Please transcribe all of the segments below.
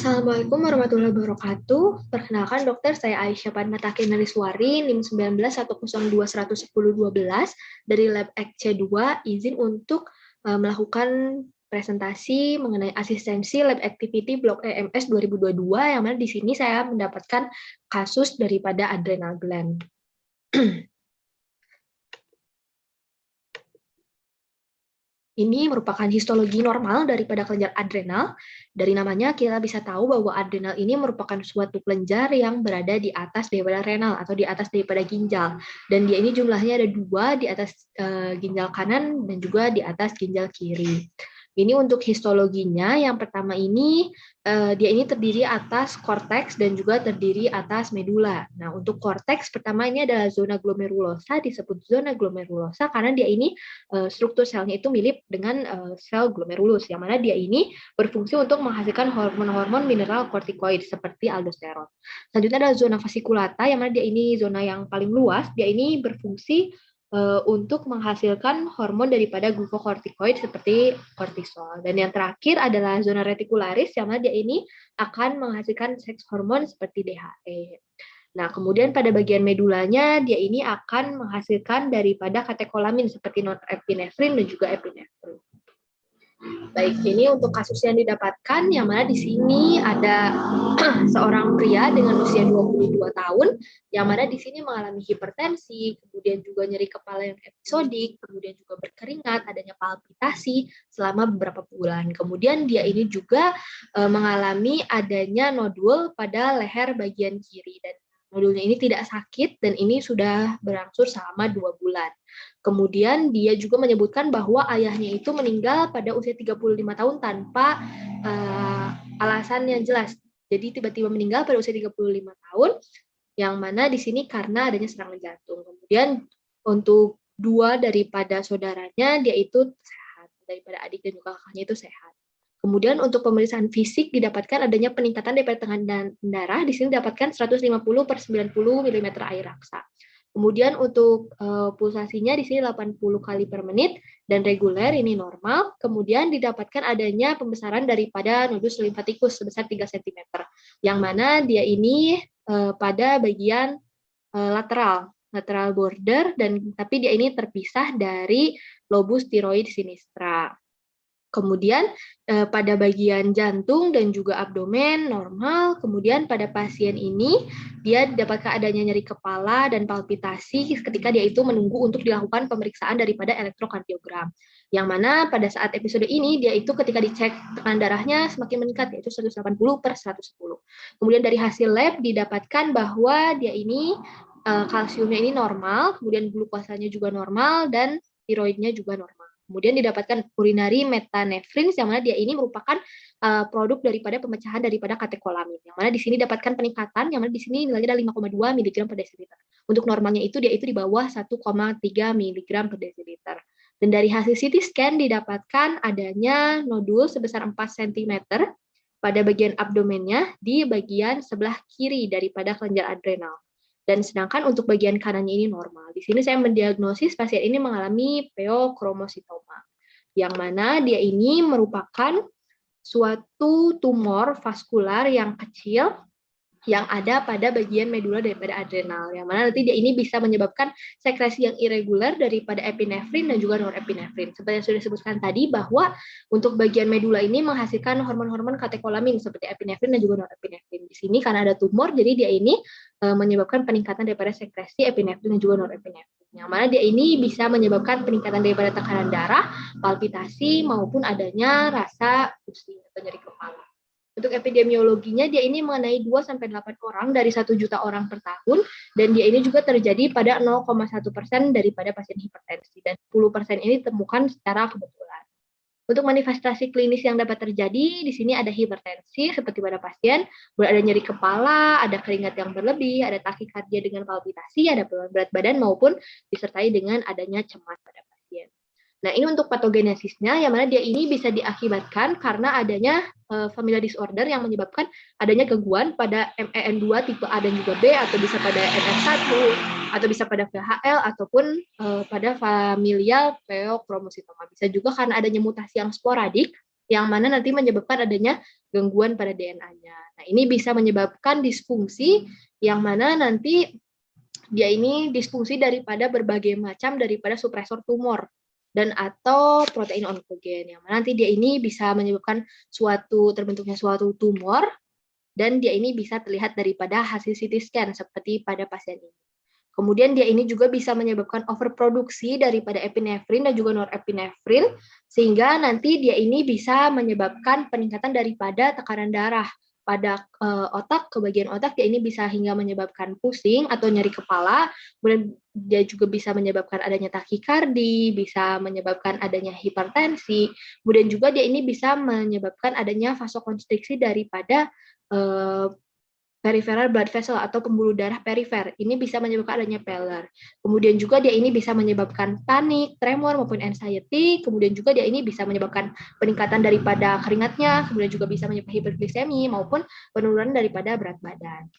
Assalamualaikum warahmatullahi wabarakatuh. Perkenalkan dokter, saya Aisyah Padmatakin Nariswari, NIM 19.102.110.12 dari Lab C2, izin untuk melakukan presentasi mengenai asistensi Lab Activity Blok EMS 2022, yang mana di sini saya mendapatkan kasus daripada adrenal gland. Ini merupakan histologi normal daripada kelenjar adrenal. Dari namanya kita bisa tahu bahwa adrenal ini merupakan suatu kelenjar yang berada di atas daripada renal atau di atas daripada ginjal. Dan dia ini jumlahnya ada 2 di atas ginjal kanan dan juga di atas ginjal kiri. Ini untuk histologinya. Yang pertama ini dia ini terdiri atas korteks dan juga terdiri atas medula. Nah, untuk korteks pertama ini adalah zona glomerulosa, disebut zona glomerulosa karena dia ini struktur selnya itu mirip dengan sel glomerulus, yang mana dia ini berfungsi untuk menghasilkan hormon-hormon mineral kortikoid seperti aldosteron. Selanjutnya adalah zona fasciculata, yang mana dia ini zona yang paling luas. Dia ini berfungsi untuk menghasilkan hormon daripada glukokortikoid seperti kortisol. Dan yang terakhir adalah zona reticularis, yang mana dia ini akan menghasilkan seks hormon seperti DHE. Nah, kemudian pada bagian medulanya, dia ini akan menghasilkan daripada katekolamin seperti norepinefrin dan juga epinefrin. Baik, ini untuk kasus yang didapatkan, yang mana di sini ada seorang pria dengan usia 22 tahun, yang mana di sini mengalami hipertensi, kemudian juga nyeri kepala yang episodik, kemudian juga berkeringat, adanya palpitasi selama beberapa bulan. Kemudian dia ini juga mengalami adanya nodul pada leher bagian kiri, dan nodulnya ini tidak sakit dan ini sudah berlangsung selama 2 bulan. Kemudian dia juga menyebutkan bahwa ayahnya itu meninggal pada usia 35 tahun tanpa alasan yang jelas. Jadi tiba-tiba meninggal pada usia 35 tahun, yang mana di sini karena adanya serangan jantung. Kemudian untuk 2 daripada saudaranya, dia itu sehat. Daripada adik dan juga kakaknya itu sehat. Kemudian untuk pemeriksaan fisik didapatkan adanya peningkatan daripada tekanan darah. Di sini didapatkan 150/90 mm air raksa. Kemudian untuk pulsasinya di sini 80 kali per menit dan reguler, ini normal. Kemudian didapatkan adanya pembesaran daripada nodus limfatikus sebesar 3 cm. Yang mana dia ini pada bagian lateral border, dan tapi dia ini terpisah dari lobus tiroid sinistra. Kemudian pada bagian jantung dan juga abdomen normal. Kemudian pada pasien ini dia dapatkan adanya nyeri kepala dan palpitasi ketika dia itu menunggu untuk dilakukan pemeriksaan daripada elektrokardiogram. Yang mana pada saat episode ini dia itu ketika dicek tekanan darahnya semakin meningkat, yaitu 180/110. Kemudian dari hasil lab didapatkan bahwa dia ini kalsiumnya ini normal, kemudian glukosanya juga normal dan tiroidnya juga normal. Kemudian didapatkan urinary metanefrin, yang mana dia ini merupakan produk daripada pemecahan daripada katekolamin. Yang mana di sini dapatkan peningkatan, yang mana di sini nilainya adalah 5,2 mg per desiliter. Untuk normalnya itu dia itu di bawah 1,3 mg per desiliter. Dan dari hasil CT scan didapatkan adanya nodul sebesar 4 cm pada bagian abdomennya di bagian sebelah kiri daripada kelenjar adrenal. Dan sedangkan untuk bagian kanannya ini normal. Di sini saya mendiagnosis pasien ini mengalami pheochromocytoma, yang mana dia ini merupakan suatu tumor vaskular yang kecil yang ada pada bagian medula daripada adrenal, yang mana nanti dia ini bisa menyebabkan sekresi yang irregular daripada epinefrin dan juga norepinefrin. Seperti yang sudah disebutkan tadi, bahwa untuk bagian medula ini menghasilkan hormon-hormon katekolamin seperti epinefrin dan juga norepinefrin. Di sini karena ada tumor, jadi dia ini menyebabkan peningkatan daripada sekresi epinefrin dan juga norepinefrin. Yang mana dia ini bisa menyebabkan peningkatan daripada tekanan darah, palpitasi, maupun adanya rasa pusing atau nyeri kepala. Untuk epidemiologinya, dia ini mengenai 2-8 orang dari 1 juta orang per tahun, dan dia ini juga terjadi pada 0,1% daripada pasien hipertensi, dan 10% ini ditemukan secara kebetulan. Untuk manifestasi klinis yang dapat terjadi, di sini ada hipertensi seperti pada pasien, ada nyeri kepala, ada keringat yang berlebih, ada takikardia dengan palpitasi, ada penurunan berat badan, maupun disertai dengan adanya cemas pada pasien. Nah, ini untuk patogenesisnya, yang mana dia ini bisa diakibatkan karena adanya familial disorder yang menyebabkan adanya gangguan pada MEN2 tipe A dan juga B, atau bisa pada NF1, atau bisa pada VHL, ataupun pada familial pheochromocytoma. Bisa juga karena adanya mutasi yang sporadik, yang mana nanti menyebabkan adanya gangguan pada DNA-nya. Nah, ini bisa menyebabkan disfungsi yang mana nanti dia ini disfungsi daripada berbagai macam daripada supresor tumor dan atau protein onkogen yang mana nanti dia ini bisa menyebabkan terbentuknya suatu tumor dan dia ini bisa terlihat daripada hasil CT scan seperti pada pasien ini. Kemudian dia ini juga bisa menyebabkan overproduksi daripada epinefrin dan juga norepinefrin, sehingga nanti dia ini bisa menyebabkan peningkatan daripada tekanan darah pada otak, ke bagian otak, dia ini bisa hingga menyebabkan pusing atau nyeri kepala, kemudian dia juga bisa menyebabkan adanya takikardi, bisa menyebabkan adanya hipertensi, kemudian juga dia ini bisa menyebabkan adanya vasokonstriksi daripada peripheral blood vessel atau pembuluh darah perifer. Ini bisa menyebabkan adanya Peller. Kemudian juga dia ini bisa menyebabkan panik, tremor maupun anxiety. Kemudian juga dia ini bisa menyebabkan peningkatan daripada keringatnya, kemudian juga bisa menyebabkan hiperglisemi maupun penurunan daripada berat badan.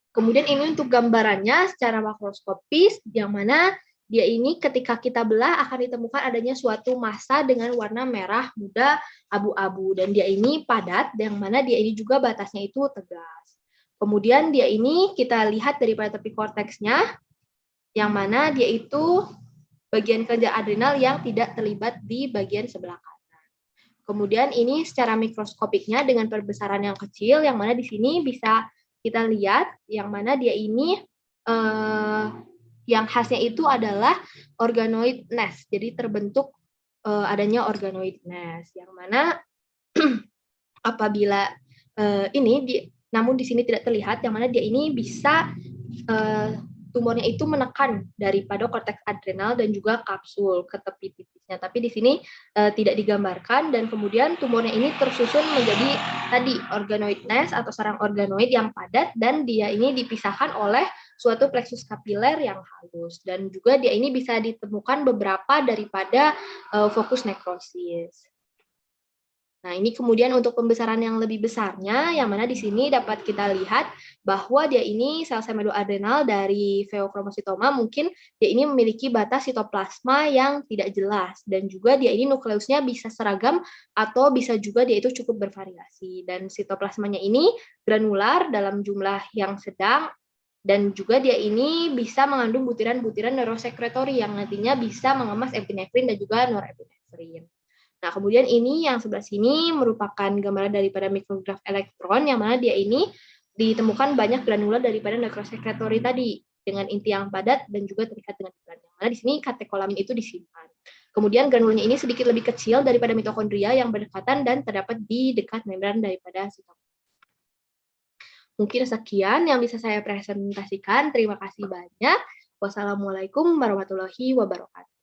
Kemudian ini untuk gambarannya secara makroskopis, yang mana dia ini ketika kita belah akan ditemukan adanya suatu massa dengan warna merah muda abu-abu. Dan dia ini padat, yang mana dia ini juga batasnya itu tegas. Kemudian dia ini kita lihat daripada tepi korteksnya, yang mana dia itu bagian kerja adrenal yang tidak terlibat di bagian sebelah kanan. Kemudian ini secara mikroskopiknya dengan perbesaran yang kecil, yang mana di sini bisa kita lihat, yang mana dia ini yang khasnya itu adalah organoid nest. Jadi terbentuk adanya organoid nest, yang mana apabila namun di sini tidak terlihat, yang mana dia ini bisa tumornya itu menekan daripada korteks adrenal dan juga kapsul ke tepi tipisnya. Tapi di sini tidak digambarkan, dan kemudian tumornya ini tersusun menjadi tadi organoid nest atau sarang organoid yang padat, dan dia ini dipisahkan oleh suatu plexus kapiler yang halus, dan juga dia ini bisa ditemukan beberapa daripada fokus nekrosis. Nah, ini kemudian untuk pembesaran yang lebih besarnya, yang mana di sini dapat kita lihat bahwa dia ini sel semedoadrenal dari pheochromocytoma, mungkin dia ini memiliki batas sitoplasma yang tidak jelas, dan juga dia ini nukleusnya bisa seragam atau bisa juga dia itu cukup bervariasi. Dan sitoplasmanya ini granular dalam jumlah yang sedang, dan juga dia ini bisa mengandung butiran-butiran neurosekretori yang nantinya bisa mengemas epinefrin dan juga norepinefrin. Nah, kemudian ini yang sebelah sini merupakan gambaran daripada mikrograf elektron, yang mana dia ini ditemukan banyak granula daripada nekrosekretori tadi dengan inti yang padat dan juga terikat dengan membran. Yang mana di sini katekolamin itu disimpan. Kemudian granulanya ini sedikit lebih kecil daripada mitokondria yang berdekatan dan terdapat di dekat membran daripada sitoplasma. Mungkin sekian yang bisa saya presentasikan. Terima kasih banyak. Wassalamualaikum warahmatullahi wabarakatuh.